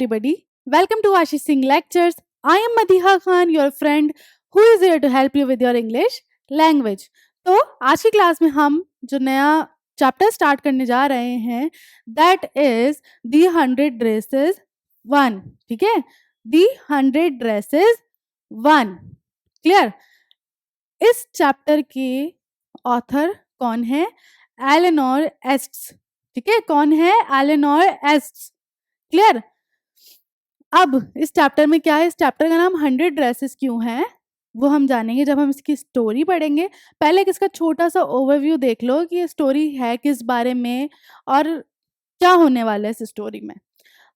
everybody. Welcome to Ashish Singh Lectures. I am Madiha Khan, your friend who is here to help you with your English language. तो आज की class में हम जो नया chapter start करने जा रहे हैं दैट इज दी 100 ड्रेसेस 1. ठीक है, दी 100 ड्रेसेस 1. क्लियर? इस चैप्टर के ऑथर कौन है? एलेनोर एस्ट्स. ठीक है, कौन है? एलेनोर एस्ट्स. क्लियर? अब इस चैप्टर में क्या है? इस चैप्टर का नाम 100 ड्रेसेस क्यों है वो हम जानेंगे जब हम इसकी स्टोरी पढ़ेंगे. पहले इसका छोटा सा ओवरव्यू देख लो कि ये स्टोरी है किस बारे में और क्या होने वाला है इस स्टोरी में.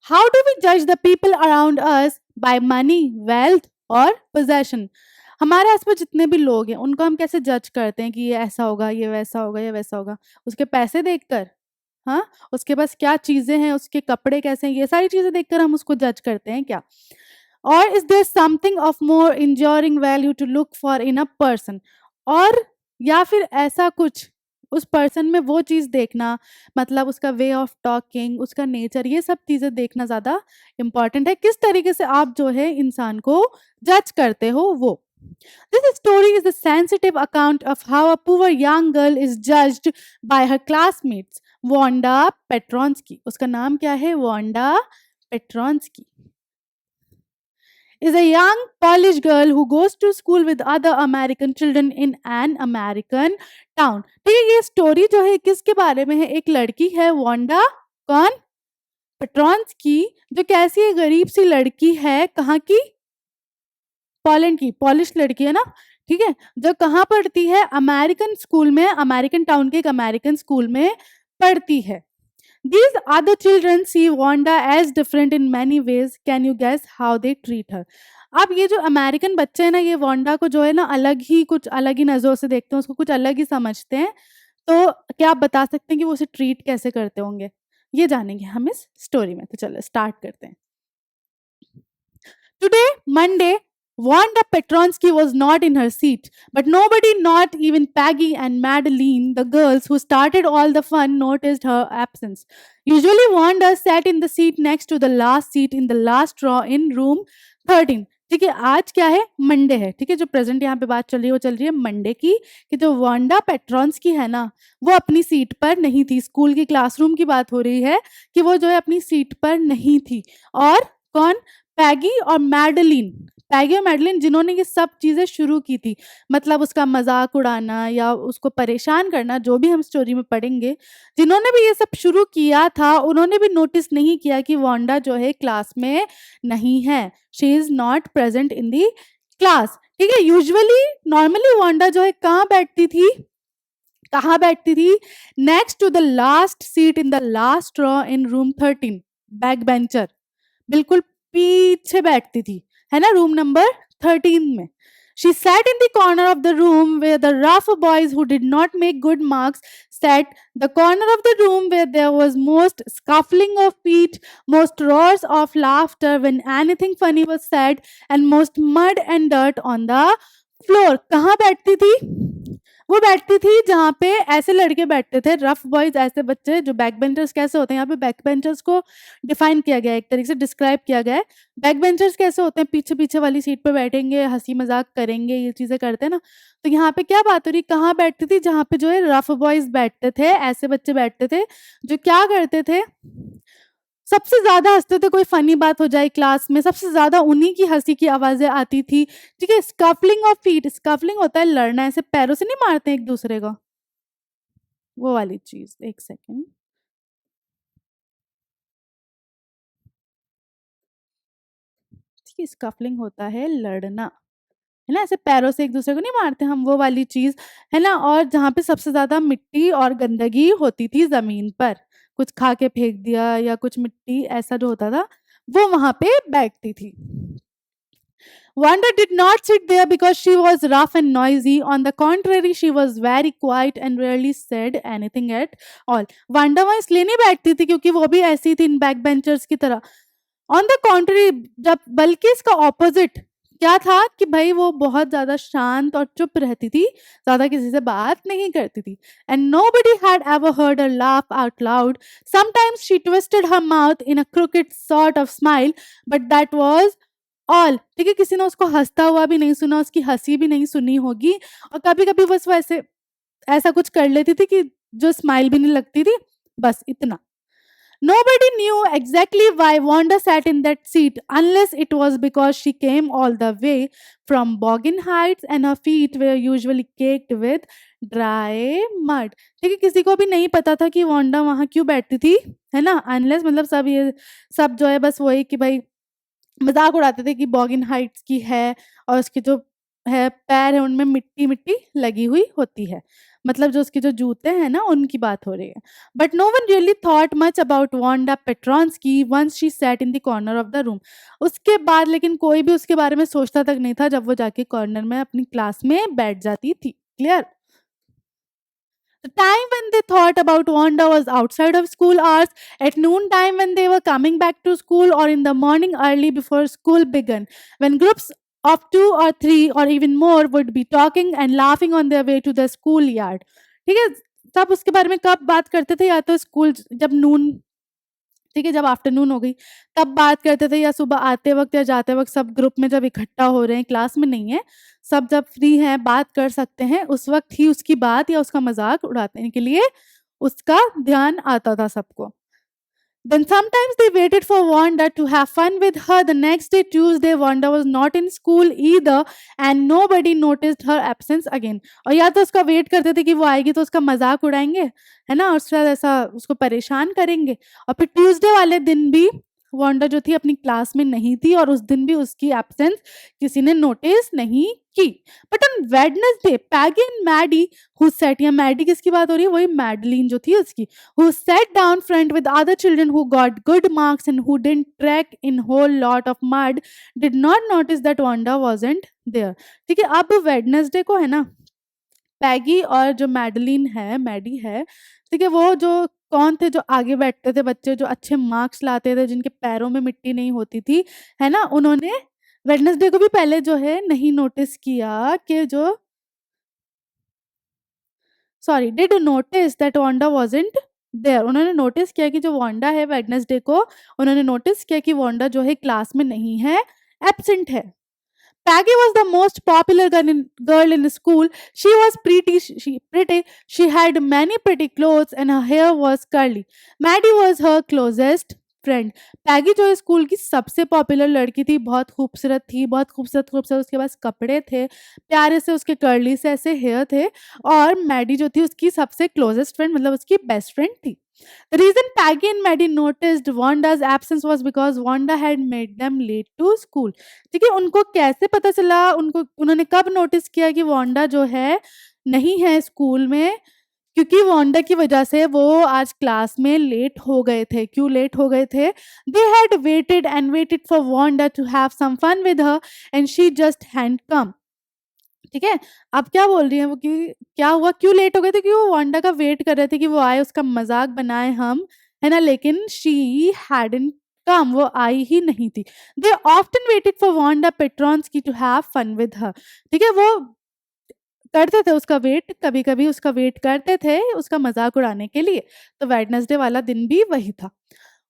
हाउ डू वी जज the people around us? By money, wealth और पोजेशन. हमारे आसपास जितने भी लोग हैं उनको हम कैसे जज करते हैं कि ये ऐसा होगा, ये वैसा होगा, ये वैसा होगा? उसके पैसे देखकर, हाँ, उसके पास क्या चीजें हैं, उसके कपड़े कैसे हैं, ये सारी चीजें देखकर हम उसको जज करते हैं क्या? और is there something of more enduring value to look for in a person? और या फिर ऐसा कुछ उस पर्सन में वो चीज देखना, मतलब उसका वे ऑफ टॉकिंग, उसका नेचर, ये सब चीजें देखना ज्यादा इंपॉर्टेंट है. किस तरीके से आप जो है इंसान को जज करते हो वो. This story is a sensitive account of how a poor young girl is judged by her classmates. Wanda Petronsky. उसका नाम क्या है? Wanda Petronsky is a young Polish girl who goes to school with other American children in an American town. ठीक है, ये story जो है किसके बारे में है? एक लड़की है वांडा. कौन? पेट्रॉन्स्की. जो कैसी है? गरीब सी लड़की है. कहाँ की? पोलैंड की. पॉलिश लड़की है ना. ठीक है, जो कहाँ पढ़ती है? अमेरिकन स्कूल में, अमेरिकन टाउन के एक अमेरिकन स्कूल में पढ़ती है. These other children see Wanda as different in many ways. Can you guess how they treat her? अब ये जो अमेरिकन बच्चे हैं ना, ये वांडा को जो है ना अलग ही, कुछ अलग ही नजरों से देखते हैं, उसको कुछ अलग ही समझते हैं. तो क्या आप बता सकते हैं कि वो उसे ट्रीट कैसे करते होंगे? ये जानेंगे हम इस स्टोरी में. तो चलो स्टार्ट करते हैं. Today, Monday, Wanda Petronsky was not in her seat, but nobody, not even Peggy and Madeline, the girls who started all the fun, noticed her absence. Usually, Wanda sat in the seat next to the last seat in the last row in room 13. ठीक है, आज क्या है? Monday है. ठीक है, जो present यहाँ पे बात चल रही है वो चल रही है मंडे की, कि जो वांडा पेट्रॉन्स्की है ना, वो अपनी सीट पर नहीं थी. स्कूल की क्लासरूम की बात हो रही है कि वो जो है अपनी सीट पर नहीं थी. और कौन? पैगी और मैडलिन. पैगी और मैडलिन जिन्होंने ये सब चीजें शुरू की थी, मतलब उसका मजाक उड़ाना या उसको परेशान करना, जो भी हम स्टोरी में पढ़ेंगे, जिन्होंने भी ये सब शुरू किया था, उन्होंने भी नोटिस नहीं किया कि वांडा जो है क्लास में नहीं है. She is not present in the class. ठीक है, यूजुअली नॉर्मली वांडा जो है कहाँ बैठती थी? कहाँ बैठती थी? Next to the last seat in the last row in room 13. Back bencher, बिल्कुल पीछे बैठती थी, है ना, रूम नंबर 13 में. She sat in the corner of the room where the rough boys who did not make good marks sat, the corner of the room where there was most scuffling of feet, most roars of laughter when anything funny was said, and most mud and dirt on the floor. कहाँ बैठती थी? वो बैठती थी जहाँ पे ऐसे लड़के बैठते थे, रफ बॉयज, ऐसे बच्चे जो बैक बेंचर्स कैसे होते हैं, यहाँ पे बैक बेंचर्स को डिफाइन किया गया है, एक तरीके से डिस्क्राइब किया गया है. बैक बेंचर्स कैसे होते हैं? पीछे पीछे वाली सीट पे बैठेंगे, हंसी मजाक करेंगे, ये चीजें करते हैं ना. तो यहाँ पे क्या बात हो रही? कहाँ बैठती थी? जहाँ पे जो है रफ बॉयज बैठते थे, ऐसे बच्चे बैठते थे जो क्या करते थे? सबसे ज्यादा हंसते थे. कोई फनी बात हो जाए क्लास में, सबसे ज्यादा उन्हीं की हंसी की आवाजें आती थी. ठीक है, स्कफलिंग ऑफ फीट. स्कफलिंग होता है लड़ना, ऐसे पैरों से नहीं मारते एक दूसरे को, वो वाली चीज. एक सेकेंड. ठीक है, स्कफलिंग होता है लड़ना, है ना, ऐसे पैरों से एक दूसरे को नहीं मारते हम, वो वाली चीज, है ना. और जहाँ पे सबसे ज्यादा मिट्टी और गंदगी होती थी जमीन पर, कुछ खा के फेंक दिया या कुछ मिट्टी ऐसा जो होता था, वो वहां पे बैठती थी. Wanda did not sit there because she was rough and noisy. On the contrary, she was very quiet and rarely said anything at all. Wanda वहाँ इसलिए नहीं बैठती थी क्योंकि वो भी ऐसी थी इन बैक बेंचर्स की तरह. ऑन द कॉन्ट्री, जब बल्कि इसका ऑपोजिट, क्या था कि भाई वो बहुत ज़्यादा शांत और चुप रहती थी, ज़्यादा किसी से बात नहीं करती थी। And nobody had ever heard her laugh out loud. Sometimes she twisted her mouth in a cricket sort of smile, but that was all. ठीक है, किसी ने उसको हंसता हुआ भी नहीं सुना, उसकी हंसी भी नहीं सुनी होगी। और कभी कभी बस वो ऐसे ऐसा कुछ कर लेती थी कि जो स्माइल भी नहीं लगती थी, बस इतना। Nobody knew exactly why Wanda sat in that seat unless it was because she came all the way from Boggin Heights and her feet were usually caked with dry mud. ठीक है, किसी को भी नहीं पता था कि वांडा वहां क्यों बैठती थी, है ना, अनलेस मतलब सब ये सब जो है बस वही कि भाई मजाक उड़ाते थे कि बॉगिन हाइट्स की है और उसके जो है पैर है उनमें मिट्टी मिट्टी लगी हुई होती है, मतलब जो उसके जो जूते हैं ना उनकी बात हो रही है। But no one really thought much about Wanda Petronski once she sat in the corner of the room. उसके बाद लेकिन कोई भी उसके बारे में सोचता तक नहीं था जब वो जाके कॉर्नर में अपनी क्लास में बैठ जाती थी। Clear? The time when they thought about Wanda was outside of school hours, at noon time when they were coming back to school, or in the morning early before school began, when groups of two or three or even more would be talking and laughing on their way to the schoolyard. ठीक है, तब उसके बारे में कब बात करते थे, या तो स्कूल जब नून, ठीक है, जब आफ्टरनून हो गई तब बात करते थे, या सुबह आते वक्त या जाते वक्त सब ग्रुप में जब इकट्ठा हो रहे हैं, क्लास में नहीं है, सब जब फ्री हैं बात कर सकते हैं, उस वक्त ही उसकी बात या उसका मजाक उड़ाने के लिए उसका ध्यान आता था सबको। Then sometimes they waited for Wanda to have fun with her. The next day, Tuesday, Wanda was not in school either and nobody noticed her absence again. और या तो उसका वेट करते थे कि वो आएगी तो उसका मजाक उड़ाएंगे, है ना, और उसके बाद ऐसा उसको परेशान करेंगे। और फिर ट्यूसडे वाले दिन भी वांडा जो थी अपनी क्लास में नहीं थी और उस दिन भी उसकी एब्सेंस किसी ने नोटिस नहीं की। But on Wednesday Peggy and Maddie who sat, या मैडी किसकी बात हो रही है, वही मैडलिन जो थी उसकी, who sat down front with other children who got good marks and who didn't track in whole lot of mud, did not notice that Wanda wasn't there. ठीक है, अब वेडनेसडे को है ना, पैगी और जो मैडलिन है, मैडी है, ठीक है, वो जो कौन थे जो आगे बैठते थे बच्चे जो अच्छे मार्क्स लाते थे जिनके पैरों में मिट्टी नहीं होती थी, है ना, उन्होंने वेडनेसडे को भी पहले जो है नहीं नोटिस किया कि जो sorry did notice that Wanda wasn't there. उन्होंने नोटिस किया कि जो वांडा है वेडनेसडे को उन्होंने नोटिस किया कि वांडा जो है क्लास में नहीं है, एब्सेंट है। Peggy was the most popular girl in school. She was pretty. She had many pretty clothes and her hair was curly. Maddie was her closest friend. पैगी जो है स्कूल की सबसे पॉपुलर लड़की थी, बहुत खूबसूरत थी, बहुत खूबसूरत खूबसूरत उसके पास कपड़े थे, प्यारे से उसके कर्ली से ऐसे हेयर थे। और मैडी जो थी उसकी सबसे क्लोजेस्ट फ्रेंड, मतलब उसकी बेस्ट फ्रेंड थी। The reason Peggy and Maddie noticed Wanda's absence was because Wanda had made them late to school. ठीक है, उनको कैसे पता चला, उनको उन्होंने कब नोटिस किया कि वांडा जो है नहीं है स्कूल में, क्योंकि वांडा की वजह से वो आज क्लास में लेट हो गए थे। क्यों लेट हो गए थे? They had waited and waited for Wanda to have some fun with her and she just had come. ठीक है, अब क्या बोल रही है वो कि क्या हुआ, क्यों लेट हो गए थे, कि वो वांडा का वेट कर रहे थे कि वो आए, उसका मजाक बनाए हम, है ना, लेकिन शी हैडंट कम, वो आई ही नहीं थी। They often waited for Wanda Petronski to have fun with her. ठीक है, वो करते थे उसका वेट, कभी कभी उसका वेट करते थे उसका मजाक उड़ाने के लिए। तो वेडनेसडे वाला दिन भी वही था।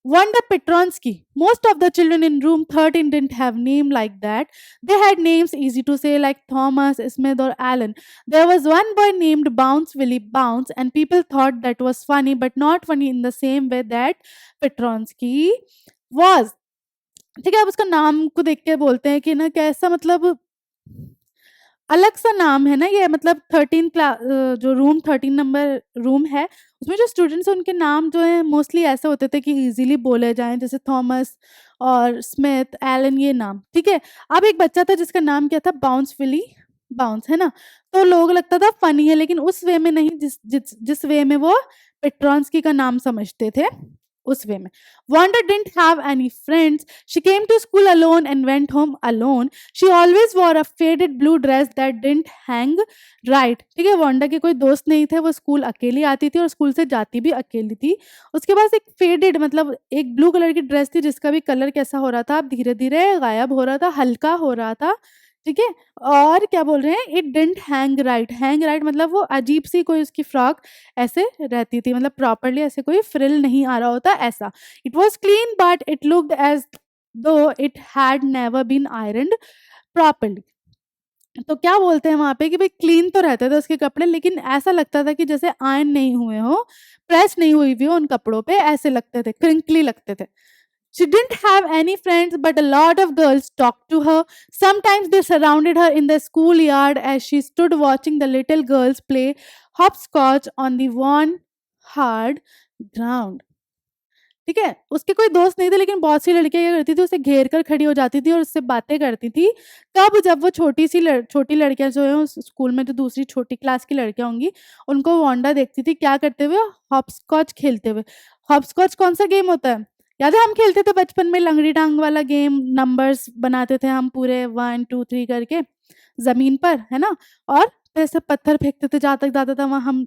Wanda Petronsky. Most of the children in room 13 didn't have name like that. They had names easy to say like Thomas, Smith or Alan. There was one boy named Bounce Willie Bounce and people thought that was funny but not funny in the same way that Petronsky was. ठीक है, अब उसका नाम को देख के बोलते हैं कि ना कैसा, मतलब अलग सा नाम है ना ये, मतलब 13 जो रूम 13 नंबर रूम है उसमें जो स्टूडेंट्स हैं उनके नाम जो है मोस्टली ऐसे होते थे कि इजीली बोले जाएं, जैसे थॉमस और स्मिथ, एलन, ये नाम। ठीक है, अब एक बच्चा था जिसका नाम क्या था, बाउंस विली बाउंस, है ना, तो लोग लगता था फनी है, लेकिन उस वे में नहीं जिस वे में वो पेट्रॉन्स्की का नाम समझते थे, उस वे में। Wanda didn't have any friends. She came to school alone and went home alone. She always wore a faded blue dress that didn't hang right. ठीक है, वांडा के कोई दोस्त नहीं थे, वो स्कूल अकेली आती थी और स्कूल से जाती भी अकेली थी। उसके पास एक फेडेड, मतलब एक ब्लू कलर की ड्रेस थी जिसका भी कलर कैसा हो रहा था, अब धीरे धीरे गायब हो रहा था, हल्का हो रहा था, ठीक है? और क्या बोल रहे हैं, इट डिडंट हैंग राइट मतलब वो अजीब-सी कोई उसकी फ्रॉक ऐसे रहती थी, मतलब प्रॉपर्ली ऐसे कोई फ्रिल नहीं आ रहा होता ऐसा। It was clean but it looked as though it had never been ironed properly. तो क्या बोलते हैं वहाँ पे कि भई क्लीन तो रहते थे उसके कपड़े, लेकिन ऐसा लगता था कि जैसे आयरन नहीं हुए हों, प्रेस नहीं हुई हुई हो उन कपड़ों पे, ऐसे लगते थे, क्रिंकली लगते थे। She didn't have any friends, but a lot of girls talked to her. Sometimes they surrounded her in the schoolyard as she stood watching the little girls play hopscotch on the worn, hard ground. ठीक है? उसके कोई दोस्त नहीं थे, लेकिन बहुत सी लड़कियाँ क्या करती थी, उसे घेर कर खड़ी हो जाती थी और उससे बातें करती थी। कब? जब वो छोटी लड़कियाँ जो हैं उस स्कूल में जो दूसरी छोटी क्लास की लड़कियाँ होंगी, उनको वांडा देखती थी क्या करते हुए? हॉपस्कॉच खेलते हुए। हॉपस्कॉच कौन-सा गेम होता है? याद है हम खेलते थे बचपन में लंगड़ी टाँग वाला गेम, नंबर्स बनाते थे हम पूरे 1, 2, 3 करके ज़मीन पर, है ना? और फिर ऐसे पत्थर फेंकते थे, जहाँ तक जाता था वहाँ हम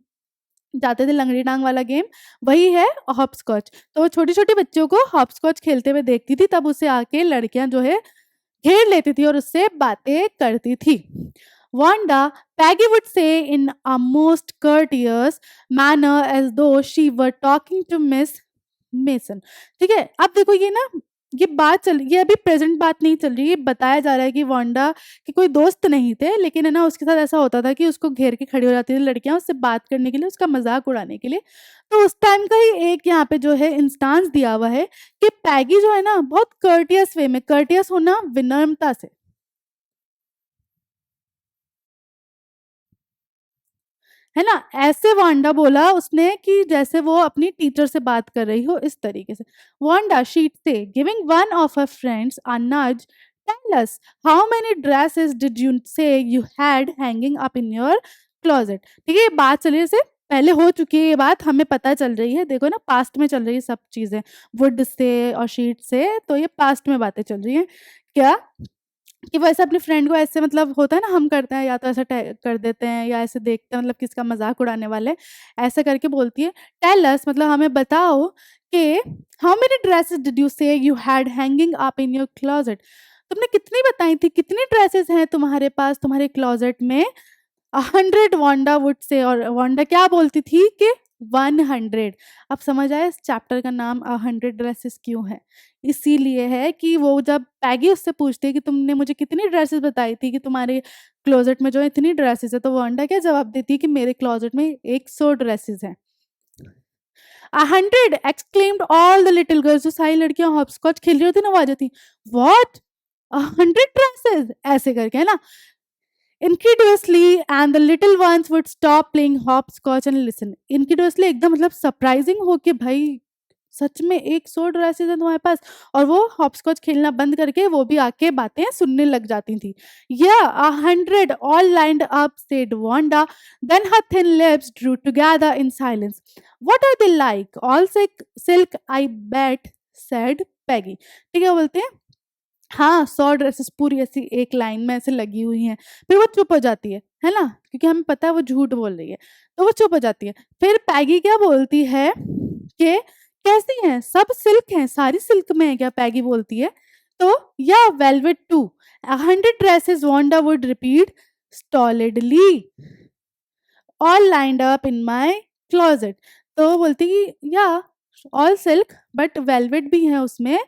जाते थे, लंगड़ी टाँग वाला गेम, वही है हॉपस्कॉच। तो वो छोटी-छोटी बच्चियों को हॉपस्कॉच खेलते हुए देखती थी, तब उसे आके लड़कियाँ जो है घेर लेती थी और उससे बातें करती थी। Wanda, Peggy would say in a most courteous manner as though she were talking to Miss Mason. ठीक है? अब देखो ये ना, ये अभी प्रेज़ेंट बात नहीं चल रही है, ये बताया जा रहा है कि वांडा के कोई दोस्त नहीं थे, लेकिन है ना उसके साथ ऐसा होता था कि उसको घेर के खड़ी हो जाती थी लड़कियाँ उससे बात करने के लिए, उसका मज़ाक उड़ाने के लिए। तो उस टाइम का ही एक यहाँ पे जो है इंस्टांस दिया हुआ है कि पैगी जो है ना बहुत कर्टियस वे में, कर्टियस होना विनम्रता से, है ना? ऐसे वांडा बोला उसने कि जैसे वो अपनी टीचर से बात कर रही हो, इस तरीके से। Wanda, she'd say, giving one of her friends a nudge, tell us, how many dresses did you say you had hanging up in your closet? ठीक है, ये बात चलिए जैसे पहले हो चुकी है, ये बात हमें पता चल रही है। देखो ना, पास्ट में चल रही है सब चीज़ें, वुड से और शीट से, तो ये पास्ट में बातें चल रही हैं। क्या? कि वो ऐसे अपने फ्रेंड को ऐसे, मतलब होता है ना हम करते हैं, या तो ऐसा कर देते हैं या ऐसे देखते हैं, मतलब किसका मज़ाक उड़ाने वाले, ऐसा करके बोलती है, टेल अस, मतलब हमें बताओ कि how many dresses did you say you had hanging up in your closet? तुमने कितनी बताई थी, कितनी ड्रेसेस हैं तुम्हारे पास तुम्हारे क्लोजेट में? 100 वांडा वुड से, और वांडा क्या बोलती थी कि 100। अब समझ आया इस चैप्टर का नाम 100 ड्रेसेस क्यों है? इसीलिए है कि वो जब पैगी उससे पूछती है कि तुमने मुझे कितनी ड्रेसेस बताई थी कि तुम्हारे क्लोजेट में जो है इतनी ड्रेसेस है, तो वांडा क्या जवाब देती है कि मेरे क्लोजेट में 100 ड्रेसेस हैं। 100 exclaimed all the little girls, जो सारी लड़कियां हॉपस्कॉच खेल रही होती ना, वो आ जाती, व्हाट, 100 ड्रेसेस, ऐसे करके, है ना? Incredulously, and the little ones would stop playing hopscotch and listen. Incredulously एकदम मतलब सरप्राइजिंग हो कि भाई सच में 100 ड्रेसेस हैं तुम्हारे पास, और वो हॉपस्कॉच खेलना बंद करके वो भी आके बातें सुनने लग जाती थी। Yeah, 100 all lined up, said Wanda. Then her thin lips drew together in silence. What are they like? All silk, I bet, said Peggy. ठीक है, वो बोलते हैं हाँ, 100 ड्रेसेस पूरी ऐसी एक लाइन में ऐसे लगी हुई हैं। फिर वो चुप हो जाती है ना? क्योंकि हमें पता है वो झूठ बोल रही है, तो वो चुप हो जाती है। फिर पैगी क्या बोलती है कि कैसी हैं? सब सिल्क हैं, सारी सिल्क में है क्या? पैगी बोलती है। तो या velvet too, 100 dresses Wanda would repeat stolidly, all lined up in my closet. तो वो बोलती कि या ऑल सिल्क बट वेलवेट भी है उसमें,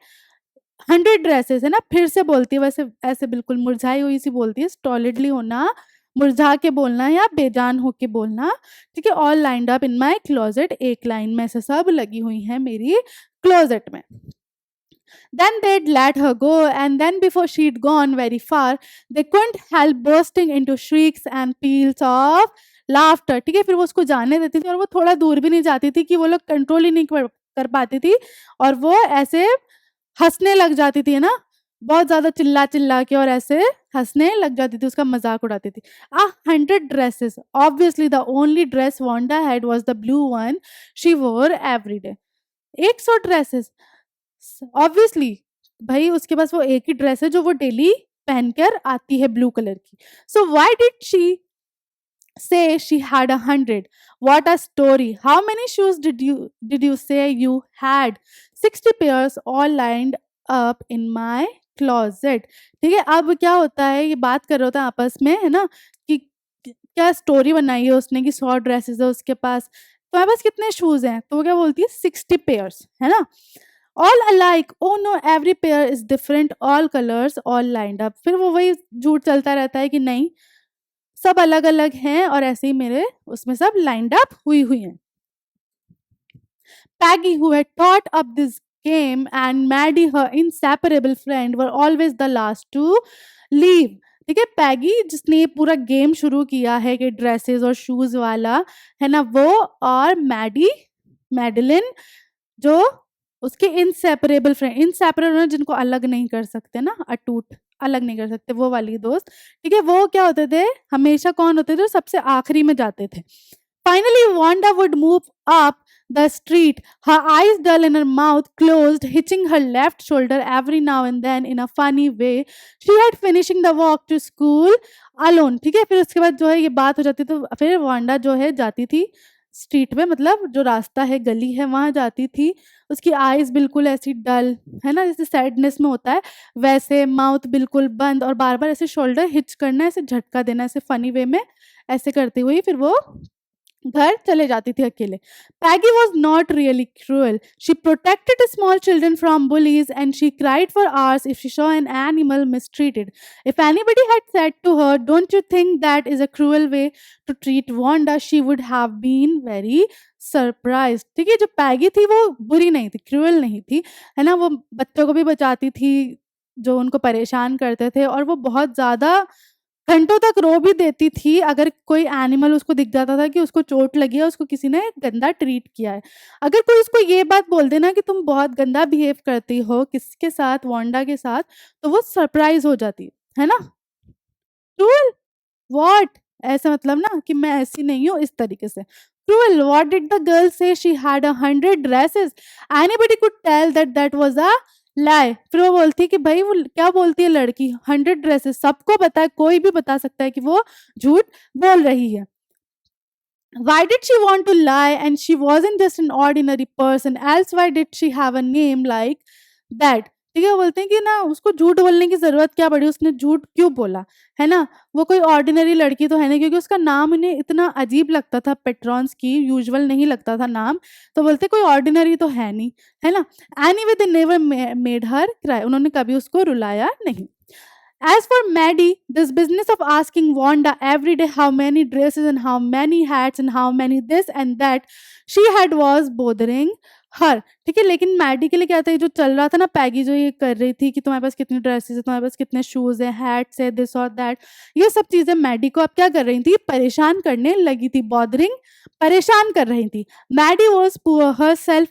100 ड्रेसेस, है ना? फिर से बोलती है, वैसे ऐसे बिल्कुल मुरझाई हुई सी बोलती है, स्टॉलिडली होना, मुरझा के बोलना या बेजान होके बोलना, ठीक है? All lined up in my closet, एक लाइन में से सब लगी हुई हैं मेरी क्लोजेट में। Then they'd let her go, and then before she'd gone very far, they couldn't help bursting into shrieks and peals of laughter. ठीक है? फिर वो उसको जाने देती थी और वो थोड़ा दूर भी नहीं जाती थी कि वो लोग कंट्रोल ही नहीं कर पाती थी, और वो ऐसे हँसने लग जाती थी, है ना? बहुत ज़्यादा चिल्ला-चिल्ला के और ऐसे हँसने लग जाती थी, उसका मज़ाक उड़ाती थी। 100 dresses. Obviously, the only dress Wanda had was the blue one she wore every day. 100 dresses, obviously भाई उसके पास वो एक ही ड्रेस है जो वो डेली पहनकर आती है, ब्लू कलर की। So why did she say she had 100? What a story! How many shoes did you say you had? 60 pairs, all lined up in my closet. ठीक है, अब क्या होता है, ये बात कर रहे होते हैं आपस में, है ना, कि क्या स्टोरी बनाई है उसने कि 100 ड्रेसेस है उसके पास, तुम्हारे पास कितने शूज हैं, तो वो क्या बोलती है 60 पेयर्स, है ना, all alike, oh know every pair is different, all colours all lined up, फिर वो वही झूठ चलता रहता है कि नहीं सब अलग अलग हैं और ऐसे ही मेरे उसमें सब लाइंड अप हुई हुई हैं. Peggy, who had thought up this game, and Maddie, her inseparable friend, were always the last to leave. ठीक है, पैगी जिसने ये पूरा गेम शुरू किया है कि ड्रेसेस और शूज वाला, है ना, वो और मैडी, मैडलिन, जो उसके इनसेपरेबल फ्रेंड, इनसेपरेबल जिनको अलग नहीं कर सकते ना, अटूट अलग नहीं कर सकते, वो वाली दोस्त. ठीक है, वो क्या होते थे, हमेशा कौन होते थे, सबसे आखिरी में जाते थे. Finally, Wanda would move up the street, her eyes dull and her mouth closed, hitching her left shoulder every now and then in a funny way. She had finishing the walk to school alone. ठीक है, फिर उसके बाद जो है ये बात हो जाती, तो फिर वांडा जो है जाती थी स्ट्रीट में, मतलब जो रास्ता है गली है वहां जाती थी. उसकी आईज बिल्कुल ऐसी डल, है ना, जैसे सैडनेस में होता है वैसे, माउथ बिल्कुल बंद और बार बार ऐसे शोल्डर हिच करना, ऐसे झटका देना ऐसे फनी वे में, ऐसे करती हुई फिर वो घर चले जाती थी अकेले. Peggy was not really cruel. She protected small children from bullies and she cried for hours if she saw an animal mistreated. If anybody had said to her, "Don't you think that is a cruel way to treat Wanda?" she would have been very surprised. ठीक है, जो पैगी थी वो बुरी नहीं थी, cruel नहीं थी, है ना, वो बच्चों को भी बचाती थी जो उनको परेशान करते थे, और वो बहुत ज़्यादा घंटों तक रो भी देती थी अगर कोई एनिमल उसको दिख जाता था कि उसको चोट लगी है, उसको किसी ने गंदा ट्रीट किया है. अगर कोई उसको ये बात बोल देना कि तुम बहुत गंदा बिहेव करती हो किसके साथ, वांडा के साथ, तो वो सरप्राइज हो जाती है ना. क्रूअल व्हाट, ऐसा मतलब ना कि मैं ऐसी नहीं हूँ, इस तरीके से. Cruel what did the girl say, she had 100 dresses, anybody could tell that that was a lie. फिर वो बोलती है कि भाई वो क्या बोलती है लड़की, 100 ड्रेसेस, सबको पता है, कोई भी बता सकता है कि वो झूठ बोल रही है. Why did she want to lie, and she wasn't just an ordinary person, else why did she have a name like that. ठीक है, वो बोलते हैं कि ना उसको झूठ बोलने की जरूरत क्या पड़ी, उसने झूठ क्यों बोला, है ना, वो कोई ऑर्डिनरी लड़की तो है नहीं, क्योंकि उसका नाम इन्हें इतना अजीब लगता था, पेट्रॉन्स की यूजुअल नहीं लगता था नाम, तो बोलते कोई ऑर्डिनरी तो है नहीं, है ना. Anyway they never made her cry, उन्होंने कभी उसको रुलाया नहीं. As for Maddie, this business of asking Wanda every day how many dresses and how many hats and how many this and that she had was bothering her. ठीक है, लेकिन Maddie के लिए क्या था, ये जो चल रहा था ना, पैगी जो ये कर रही थी कि तुम्हारे पास कितनी ड्रेसेस है, तुम्हारे पास कितने शूज है, हैट्स है, दिस और दैट, ये सब चीजें मैडी को अब क्या कर रही थी, परेशान करने लगी थी. बॉदरिंग, परेशान कर रही थी. Maddie was poor herself.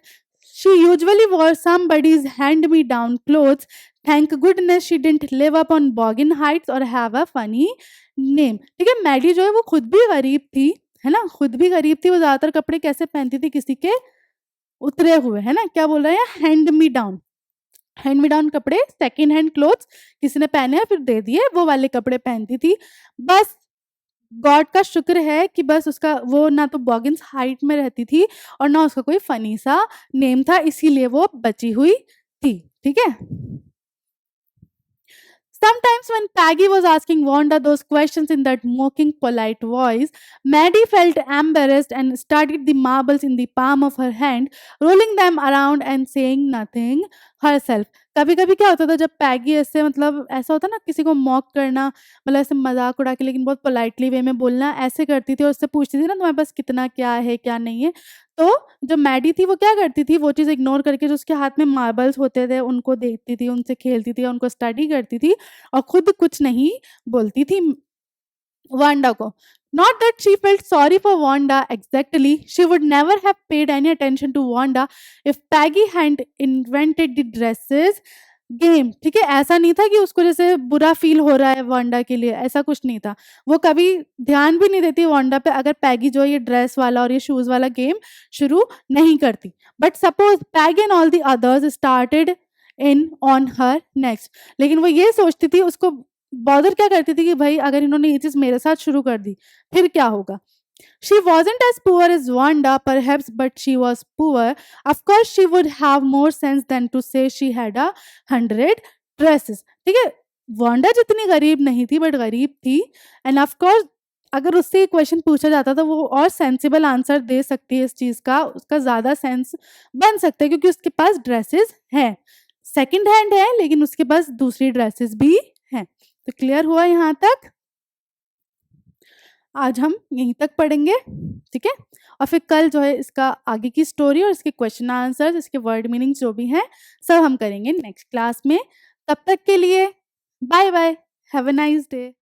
She usually wore somebody's hand-me-down clothes. Thank goodness she didn't live up on Boggin Heights or have a funny name. ठीक है, मैडी जो है वो खुद भी गरीब थी, है ना, खुद भी गरीब थी. वो ज्यादातर कपड़े कैसे पहनती थी, किसी के उतरे हुए, है ना, क्या बोल रहे हैं, hand me down, hand me down कपड़े, सेकेंड हैंड क्लोथ्स, किसी ने पहने हैं फिर दे दिए, वो वाले कपड़े पहनती थी. बस गॉड का शुक्र है कि बस उसका वो ना तो बॉगिन्स हाइट में रहती थी और ना उसका कोई फनी सा नेम था, इसीलिए वो बची हुई थी. ठीक है. Sometimes, when Peggy was asking Wanda those questions in that mocking, polite voice, Maddie felt embarrassed and studied the marbles in the palm of her hand, rolling them around and saying nothing herself. कभी कभी क्या होता था जब पैगी ऐसे, मतलब ऐसा होता ना किसी को मॉक करना, मतलब ऐसे मजाक उड़ा के लेकिन बहुत पोलाइटली वे में बोलना, ऐसे करती थी और उससे पूछती थी ना तुम्हारे पास कितना क्या है क्या नहीं है, तो जो मैडी थी वो क्या करती थी, वो चीज़ इग्नोर करके जो उसके हाथ में मार्बल्स होते थे उनको देखती थी, उनसे खेलती थी, उनको स्टडी करती थी और खुद कुछ नहीं बोलती थी वांडा को. Not that she felt sorry for Wanda exactly. She would never have paid any attention to Wanda if Peggy hadn't invented the dresses game. ठीक है, ऐसा नहीं था कि उसको जैसे बुरा फील हो रहा है वांडा के लिए, ऐसा कुछ नहीं था. वो कभी ध्यान भी नहीं देती वांडा पे अगर पैगी जो ये ड्रेस वाला और ये शूज वाला गेम शुरू नहीं करती. But suppose Peggy and all the others started in on her next, लेकिन वो ये सोचती थी, उसको बॉदर क्या करती थी कि भाई अगर इन्होंने ये चीज मेरे साथ शुरू कर दी फिर क्या होगा. She wasn't as poor as Wanda, perhaps, but she was poor. Of course, she would have more sense than to say she had 100 dresses, ठीक है। वांडा जितनी गरीब नहीं थी बट गरीब थी, एंड ऑफ कोर्स अगर उससे क्वेश्चन पूछा जाता तो वो और सेंसिबल आंसर दे सकती है इस चीज का, उसका ज्यादा सेंस बन सकता है क्योंकि उसके पास ड्रेसेस हैं, सेकंड हैंड है लेकिन उसके पास दूसरी ड्रेसेस भी हैं। तो क्लियर हुआ यहाँ तक। आज हम यहीं तक पढ़ेंगे, ठीक है। और फिर कल जो है इसका आगे की स्टोरी और इसके क्वेश्चन आंसर्स, इसके वर्ड मीनिंग जो भी हैं सब हम करेंगे नेक्स्ट क्लास में। तब तक के लिए bye bye, have a nice day.